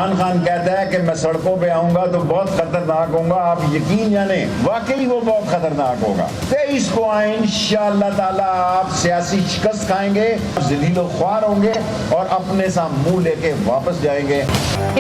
इमरान खान कहता है कि मैं सड़कों पे आऊंगा तो बहुत खतरनाक होगा, आप यकीन जाने वाकई वो बहुत खतरनाक होगा। 23 को आए इंशाअल्लाह ताला आप सियासी शिकस्त खाएंगे, ज़लीलो ख्वार होंगे और अपने सा मुंह लेके वापस जाएंगे।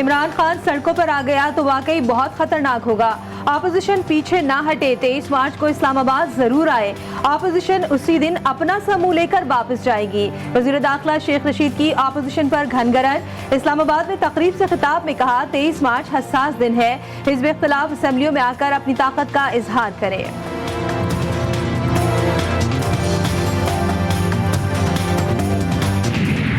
इमरान खान सड़कों पर आ गया तो वाकई बहुत खतरनाक होगा। ऑपोजिशन पीछे ना हटे, 23 मार्च को इस्लामाबाद जरूर आए। ऑपोजिशन उसी दिन अपना समूह लेकर वापस जाएगी। वज़ीर दाखिला शेख रशीद की ऑपोजिशन पर घनगरज। इस्लामाबाद में तकरीब से खिताब में कहा 23 मार्च हसास दिन है, हिज़्ब इख्तिलाफ असेंबलियों में आकर अपनी ताकत का इजहार करें।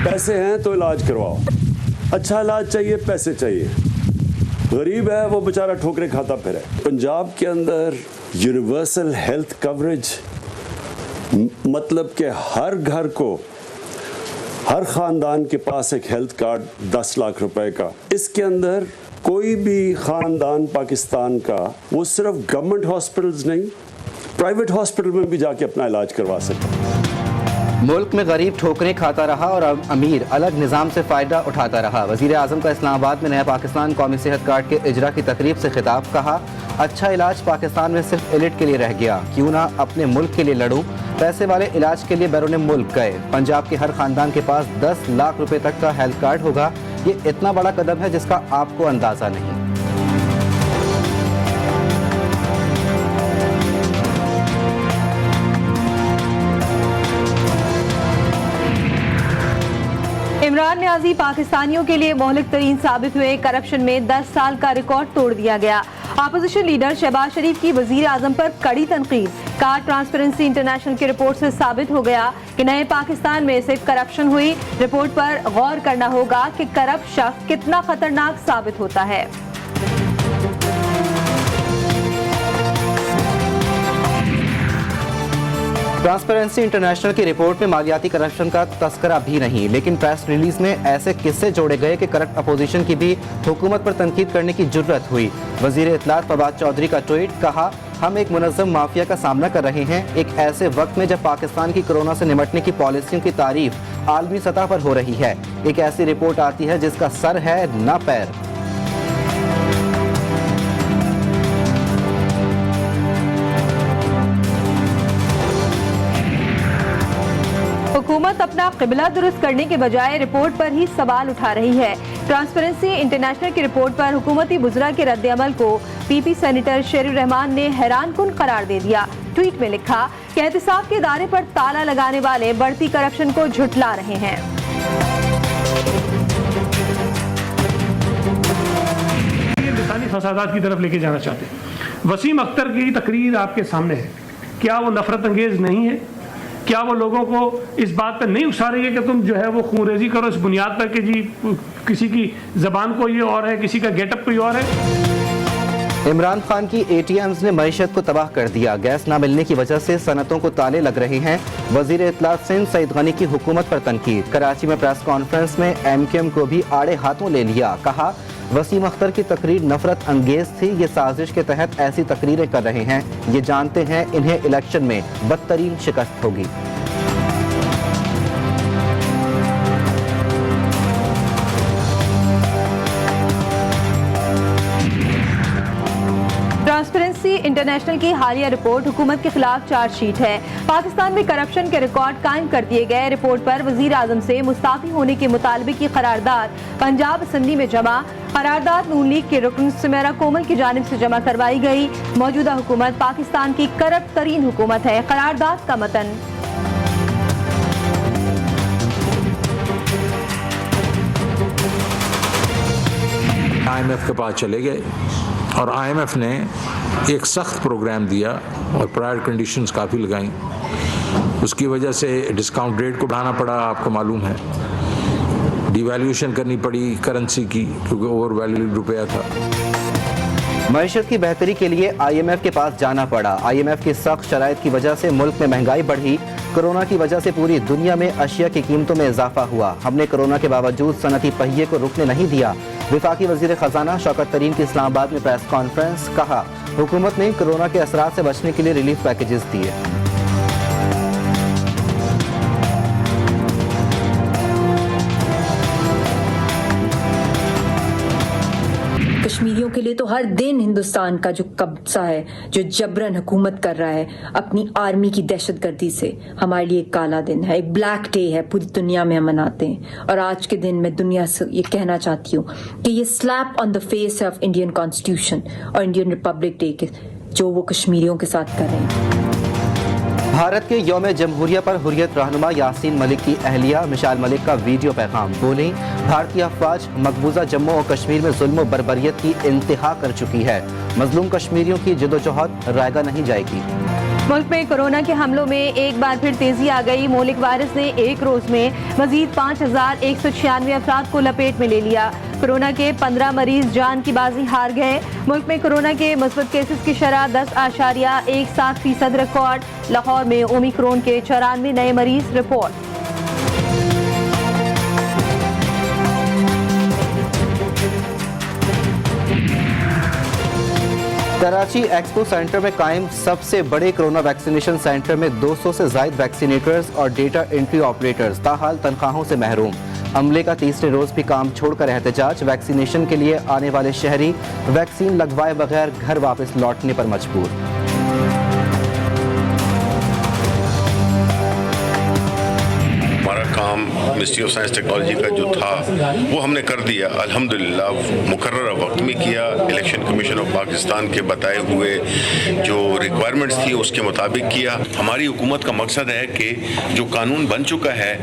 पैसे हैं तो इलाज करवाओ, अच्छा इलाज चाहिए, पैसे चाहिए। गरीब है वो बेचारा ठोकरें खाता फिरे। पंजाब के अंदर यूनिवर्सल हेल्थ कवरेज मतलब कि हर घर को, हर खानदान के पास एक हेल्थ कार्ड 10 लाख रुपए का। इसके अंदर कोई भी खानदान पाकिस्तान का वो सिर्फ गवर्नमेंट हॉस्पिटल्स नहीं, प्राइवेट हॉस्पिटल में भी जाके अपना इलाज करवा सकता। मुल्क में गरीब ठोकरें खाता रहा और अमीर अलग निज़ाम से फ़ायदा उठाता रहा। वज़ीर आज़म का इस्लामाबाद में नया पाकिस्तान कौमी सेहत कार्ड के इजरा की तकरीब से खिताब। कहा अच्छा इलाज पाकिस्तान में सिर्फ एलिट के लिए रह गया, क्यों ना अपने मुल्क के लिए लड़ूं। पैसे वाले इलाज के लिए बैरून मुल्क गए। पंजाब के हर खानदान के पास 10 लाख रुपए तक का हेल्थ कार्ड होगा। ये इतना बड़ा कदम है जिसका आपको अंदाज़ा नहीं। इमरान न्याजी पाकिस्तानियों के लिए मोहलिक तरीन साबित हुए। करप्शन में 10 साल का रिकॉर्ड तोड़ दिया गया। अपोजिशन लीडर शहबाज शरीफ की वजीर आजम पर कड़ी तनकीद। कहा ट्रांसपेरेंसी इंटरनेशनल की रिपोर्ट से साबित हो गया कि नए पाकिस्तान में सिर्फ करप्शन हुई। रिपोर्ट पर गौर करना होगा कि करप्ट शख्स कितना खतरनाक साबित होता है। ट्रांसपेरेंसी इंटरनेशनल की रिपोर्ट में मालियाती करप्शन का तस्करा भी नहीं, लेकिन प्रेस रिलीज में ऐसे किस्से जोड़े गए कि करप्ट अपोजिशन की भी हुकूमत पर तनकीद करने की जुर्रत हुई। वजीर इत्तलात फवाद चौधरी का ट्वीट। कहा हम एक मुनज़्ज़म माफिया का सामना कर रहे हैं, एक ऐसे वक्त में जब पाकिस्तान की कोरोना से निपटने की पॉलिसियों की तारीफ आलमी सतह पर हो रही है। एक ऐसी रिपोर्ट आती है जिसका सर है न पैर। हुकूमत अपना क़िबला दुरुस्त करने के बजाय रिपोर्ट पर ही सवाल उठा रही है। ट्रांसपेरेंसी इंटरनेशनल की रिपोर्ट पर हुकूमती बुज़रा के रद्द-ए-अमल को पीपी सेनेटर शेर रहमान ने हैरानकुन करार दे दिया। ट्वीट में लिखा कि एहतिसाब के इदारे पर ताला लगाने वाले बढ़ती करप्शन को झुठला रहे हैं। लिसानी फसादात की तरफ लेके जाना चाहते हैं। वसीम अख्तर की तकरीर आपके सामने है, क्या वो नफरत अंगेज नहीं है? क्या वो लोगों को इस बात पर नहीं उकसा रही है कि तुम जो है वो खूनरेजी करो इस बुनियाद पर कि जी किसी की जबान कोई और है, किसी का गेटअप कोई और है? इमरान खान की ATMs ने मईशत को तबाह कर दिया। गैस न मिलने की वजह से सनतों को ताले लग रहे हैं। वजीर इत्तलात सिंध सईद गनी की हुकूमत पर तनकीद। कराची में प्रेस कॉन्फ्रेंस में MQM को भी आड़े हाथों ले लिया। कहा वसीम अख्तर की तकरीर नफरत अंगेज थी, ये साजिश के तहत ऐसी तकरीरें कर रहे हैं। ये जानते हैं इन्हें इलेक्शन में बदतरीन शिकस्त होगी। ट्रांसपेरेंसी इंटरनेशनल की हालिया रिपोर्ट हुकूमत के खिलाफ चार्जशीट है। पाकिस्तान में करप्शन के रिकॉर्ड कायम कर दिए गए। रिपोर्ट पर वजीर आजम से मुस्ताफी होने के मुतालबे की करारदाद पंजाब असम्बली में जमा। करारदाद नून लीग के रुकन सुमेरा कोमल की जानिब से जमा करवाई गई। मौजूदा हुकूमत पाकिस्तान की करप्ट तरीन हुकूमत है। करारदाद का मतन IMF के पास चले गए और IMF ने एक सख्त प्रोग्राम दिया और प्रायर कंडीशंस काफ़ी लगाई। उसकी वजह से डिस्काउंट रेट को बढ़ाना पड़ा, आपको मालूम है। डिवैल्यूएशन करनी पड़ी करेंसी की क्योंकि ओवर वैल्यूड रुपया था। मईशत की बेहतरी के लिए IMF के पास जाना पड़ा। IMF की सख्त शराइत की वजह से मुल्क में महंगाई बढ़ी। कोरोना की वजह से पूरी दुनिया में अशिया की कीमतों में इजाफा हुआ। हमने कोरोना के बावजूद सनती पहिए को रुकने नहीं दिया। विफाकी वजीर खजाना शौकत तरीन की इस्लामाबाद में प्रेस कॉन्फ्रेंस। कहा हुकूमत ने कोरोना के असरात से बचने के लिए रिलीफ पैकेजेस दिए। कश्मीरियों के लिए तो हर दिन हिंदुस्तान का जो कब्जा है, जो जबरन हुकूमत कर रहा है अपनी आर्मी की दहशतगर्दी से, हमारे लिए एक काला दिन है, एक ब्लैक डे है, पूरी दुनिया में हम मनाते हैं। और आज के दिन मैं दुनिया से ये कहना चाहती हूँ कि ये slap on the face of Indian constitution और इंडियन रिपब्लिक डे के जो वो कश्मीरियों के साथ कर रहे हैं। भारत के यौम जमहूरिया पर हुर्रियत रहनुमा यासीन मलिक की अहलिया मिसाल मलिक का वीडियो पैगाम। बोली, भारतीय अफवाज मकबूजा जम्मू और कश्मीर में जुल्म और बर्बरियत की इंतहा कर चुकी है। मजलूम कश्मीरियों की जदोजहद रायगा नहीं जाएगी। मुल्क में कोरोना के हमलों में एक बार फिर तेजी आ गई। मोलिक वायरस ने एक रोज में मजीद 5196 अफराद को लपेट में ले लिया। कोरोना के 15 मरीज जान की बाजी हार गए। मुल्क में कोरोना के मुस्बत केसेस की शरह 10.17% रिकॉर्ड। लाहौर में ओमिक्रॉन के 94 नए मरीज रिपोर्ट। कराची एक्सपो सेंटर में कायम सबसे बड़े कोरोना वैक्सीनेशन सेंटर में 200 से ज्यादा वैक्सीनेटर्स और डेटा एंट्री ऑपरेटर्स ताहाल तनख्वाहों से महरूम। हमले का तीसरे रोज भी काम छोड़कर एहतजाज। वैक्सीनेशन के लिए आने वाले शहरी वैक्सीन लगवाए बगैर घर वापस लौटने पर मजबूर। काम मिनिस्ट्री ऑफ साइंस टेक्नोलॉजी का जो था वो हमने कर दिया अल्हम्दुलिल्लाह, मुकर्रर वक्त में किया। इलेक्शन कमीशन ऑफ पाकिस्तान के बताए हुए जो रिक्वायरमेंट्स थी उसके मुताबिक किया। हमारी हुकूमत का मकसद है कि जो कानून बन चुका है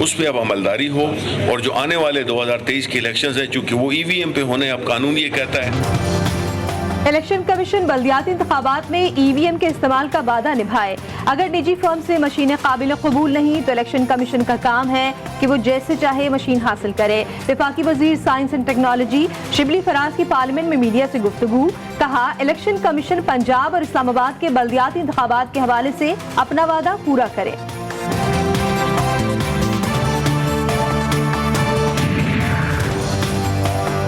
उस पर अब अमलदारी हो, और जो आने वाले 2023 के इलेक्शंस हैं चूँकि वो EVM पे होने, अब कानून ये कहता है। इलेक्शन कमीशन बल्दियाती इंतखाबात में EVM के इस्तेमाल का वादा निभाए। अगर निजी फर्म से मशीनें काबिल कबूल नहीं तो इलेक्शन कमीशन का काम है कि वो जैसे चाहे मशीन हासिल करे। वफाकी वजीर science and technology Shibli Faraz की पार्लियामेंट में मीडिया से गुफ्तगू। कहा, इलेक्शन कमीशन पंजाब और इस्लामाबाद के बल्दियाती इंतखाबात के हवाले से अपना वादा पूरा करे।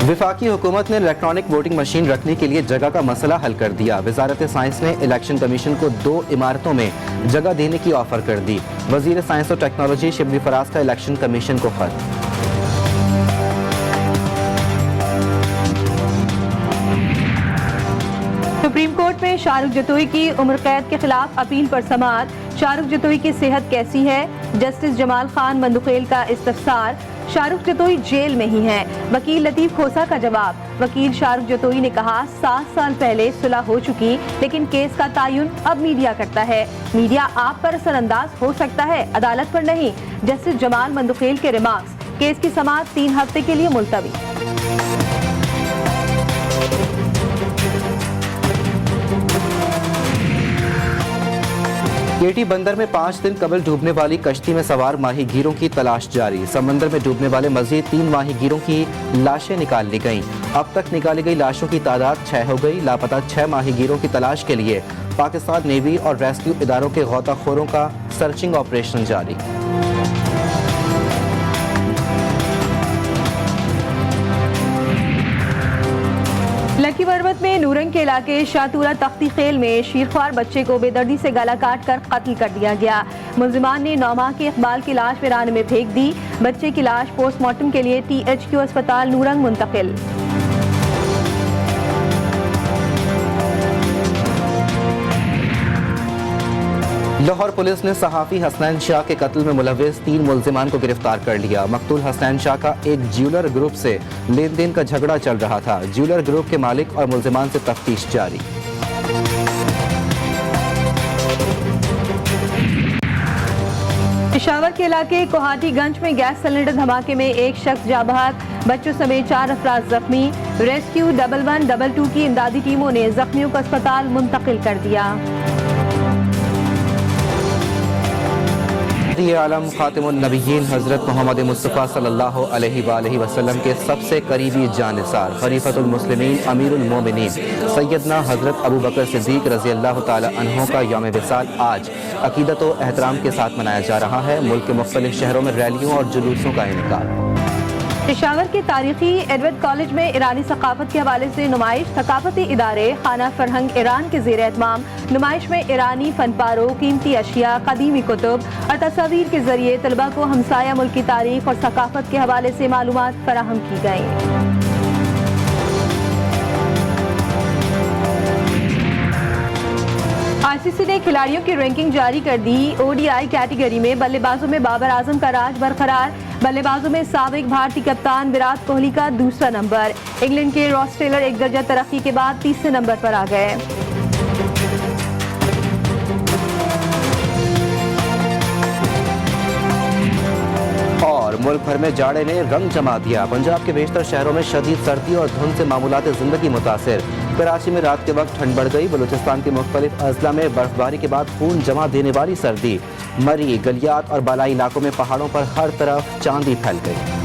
विफाकी हुकूमत ने इलेक्ट्रॉनिक वोटिंग मशीन रखने के लिए जगह का मसला हल कर दिया। वजारत साइंस ने इलेक्शन कमीशन को 2 इमारतों में जगह देने की ऑफर कर दी। वजीर साइंस और टेक्नोलॉजी शिबली फराज का इलेक्शन कमीशन को खत। सुप्रीम कोर्ट में शाहरुख जतोई की उम्र कैद के खिलाफ अपील पर समाअत। शाहरुख जतोई की सेहत कैसी है? जस्टिस जमाल खान मंदुखेल का इस्तफसार। शाहरुख जतोई जेल में ही हैं। वकील लतीफ खोसा का जवाब। वकील शाहरुख जतोई ने कहा, 7 साल पहले सुलह हो चुकी, लेकिन केस का तायुन अब मीडिया करता है। मीडिया आप पर असरअंदाज हो सकता है, अदालत पर नहीं। जस्टिस जमाल मंदुखेल के रिमार्क्स। केस की समाअत 3 हफ्ते के लिए मुलतवी। केटी बंदर में 5 दिन कबल डूबने वाली कश्ती में सवार माहीगीरों की तलाश जारी। समंदर में डूबने वाले मजीद 3 माहीगीरों की लाशें निकाल ली गईं। अब तक निकाली गई लाशों की तादाद 6 हो गई। लापता 6 माहीगीरों की तलाश के लिए पाकिस्तान नेवी और रेस्क्यू इदारों के गौताखोरों का सर्चिंग ऑपरेशन जारी। लकी बरबत में नूरंग के इलाके शातूरा तख्ती खेल में शीरख्वार बच्चे को बेदर्दी से गला काट कर कत्ल कर दिया गया। मुलजिमान ने 9 माह के इकबाल की लाश वीरान में फेंक दी। बच्चे की लाश पोस्टमार्टम के लिए THQ अस्पताल नूरंग मुंतकिल। लाहौर पुलिस ने सहाफ़ी हसनैन शाह के कत्ल में मुलव्विस 3 मुलजिमान को गिरफ्तार कर लिया। मकतूल हसनैन शाह का एक ज्वेलर ग्रुप से लेन देन का झगड़ा चल रहा था। ज्वेलर ग्रुप के मालिक और मुलजिमान से तफ्तीश जारी। पेशावर के इलाके कोहाटीगंज में गैस सिलेंडर धमाके में एक शख्स जाँ बहक, बच्चों समेत 4 अफराद जख्मी। रेस्क्यू 1122 की इमदादी टीमों ने जख्मियों को अस्पताल मुंतकिल कर दिया। आलम खातिमुन नबीयीन हज़रत मोहम्मद मुस्तफ़ा सल्लल्लाहु अलैहि वसल्लम के सबसे करीबी जानिसार खलीफतुल मुस्लिमीन अमीरुल मोमिनीन सैयदना हज़रत अबू बकर सिद्दीक़ रज़ी अल्लाह ताला अन्हो का यौम विसाल आज अक़ीदत व एहतराम के साथ मनाया जा रहा है। मुल्क के मुख्तलिफ शहरों में रैलियों और जुलूसों का इनेकाद। पेशावर के तारीखी एडवर्ड कॉलेज में ईरानी सकाफत के हवाले से नुमाइश। थकाफती इदारे खाना फरहंग ईरान के ज़ेर एहतमाम। नुमाइश में ईरानी फनपारों, कीमती अशिया, कदीमी कुतुब और तस्वीर के जरिए तलबा को हमसाया मुल्क की तारीख और सकाफत के हवाले से मालूमात फराहम की गई। आईसीसी ने खिलाड़ियों की रैंकिंग जारी कर दी। ओडीआई कैटेगरी में बल्लेबाजों में बाबर आजम का राज बरकरार। बल्लेबाजों में साबिक भारतीय कप्तान विराट कोहली का दूसरा नंबर। इंग्लैंड के रॉस टेलर एक दर्जा तरक्की के बाद तीसरे नंबर पर आ गए। और मुल्क भर में जाड़े ने रंग जमा दिया। पंजाब के बेशतर शहरों में शदीद सर्दी और धुंध से मामूलात जिंदगी मुतासिर। कराची में रात के वक्त ठंड बढ़ गई। बलूचिस्तान के मुख्तलिफ अजला में बर्फबारी के बाद खून जमा देने वाली सर्दी। मरी, गलियात और बालाई इलाकों में पहाड़ों पर हर तरफ चांदी फैल गई।